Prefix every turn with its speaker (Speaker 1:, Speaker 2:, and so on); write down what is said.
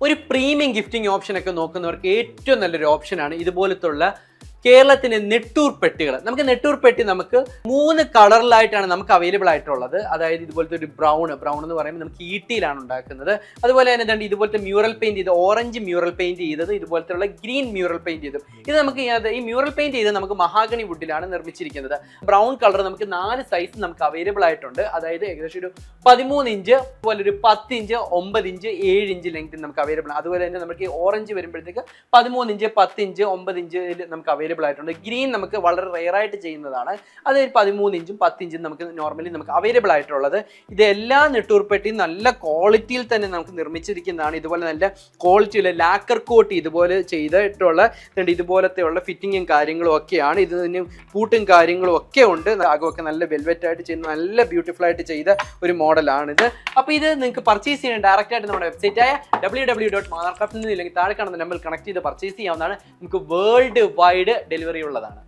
Speaker 1: ഒരു premium gifting ഓപ്ഷനൊക്കെ നോക്കുന്നവർക്ക് ഏറ്റവും നല്ലൊരു ഓപ്ഷനാണ് ഇതുപോലത്തുള്ള കേരളത്തിന്റെ നെട്ടൂർ പെട്ടികൾ. നമുക്ക് നെട്ടൂർ പെട്ടി നമുക്ക് 3 കളറിലായിട്ടാണ് നമുക്ക് അവൈലബിൾ ആയിട്ടുള്ളത്. അതായത് ഇതുപോലത്തെ ഒരു ബ്രൗൺ എന്ന് പറയുമ്പോൾ നമുക്ക് ഈട്ടിയിലാണ് ഉണ്ടാക്കുന്നത്. അതുപോലെ തന്നെ ഇതുപോലത്തെ മ്യൂറൽ പെയിന്റ് ചെയ്ത്, ഓറഞ്ച് മ്യൂറൽ പെയിന്റ് ചെയ്തത്, ഇതുപോലത്തെ ഗ്രീൻ മ്യൂറൽ പെയിന്റ് ചെയ്തത്. ഇത് നമുക്ക് ഈ മ്യൂറൽ പെയിന്റ് ചെയ്ത് നമുക്ക് മഹാഗണി വുഡിലാണ് നിർമ്മിച്ചിരിക്കുന്നത്. ബ്രൗൺ കളർ നമുക്ക് 4 സൈസ് നമുക്ക് അവൈലബിൾ ആയിട്ടുണ്ട്. അതായത് ഏകദേശം ഒരു 13 ഇഞ്ച്, അതുപോലെ ഒരു 10 ഇഞ്ച്, 9 ഇഞ്ച്, 7 ഇഞ്ച് ലെങ്ത് നമുക്ക് അവൈലബിൾ ആണ്. അതുപോലെ തന്നെ നമുക്ക് ഓറഞ്ച് വരുമ്പോഴത്തേക്ക് 13 ഇഞ്ച്, 10 ഇഞ്ച്, 9 ഇഞ്ച് നമുക്ക് അവൈലബിൾ ആയിട്ടുണ്ട്. ഗ്രീൻ നമുക്ക് വളരെ റെയർ ആയിട്ട് ചെയ്യുന്നതാണ്. അത് 13 ഇഞ്ചും 10 ഇഞ്ചും നമുക്ക് നോർമലി നമുക്ക് അവൈലബിൾ ആയിട്ടുള്ളത്. ഇത് എല്ലാ നെട്ടൂർപ്പെട്ടിയും നല്ല ക്വാളിറ്റിയിൽ തന്നെ നമുക്ക് നിർമ്മിച്ചിരിക്കുന്നതാണ്. ഇതുപോലെ നല്ല ക്വാളിറ്റിയുള്ള ലാക്കർ കോട്ട് ഇതുപോലെ ചെയ്തിട്ടുള്ള ഇതുപോലത്തെയുള്ള ഫിറ്റിങ്ങും കാര്യങ്ങളും ഒക്കെയാണ്. ഇതിന് പൂട്ടും കാര്യങ്ങളും ഒക്കെ ഉണ്ട്. അകമൊക്കെ നല്ല വെൽവെറ്റ് ആയിട്ട് ചെയ്യുന്ന നല്ല ബ്യൂട്ടിഫുൾ ആയിട്ട് ചെയ്ത ഒരു മോഡലാണിത്. അപ്പോൾ ഇത് നിങ്ങൾക്ക് പർച്ചേസ് ചെയ്യാൻ ഡയറക്റ്റ് ആയിട്ട് നമ്മുടെ വെബ്സൈറ്റായ www.manarcraft ഇല്ലെങ്കിൽ താഴെ കാണുന്ന നമ്പറിൽ കണക്ട് ചെയ്ത് പർച്ചേസ് ചെയ്യാവുന്നതാണ്. നമുക്ക് വേൾഡ് വൈഡ് ഡെലിവറി ഉള്ളതാണ്.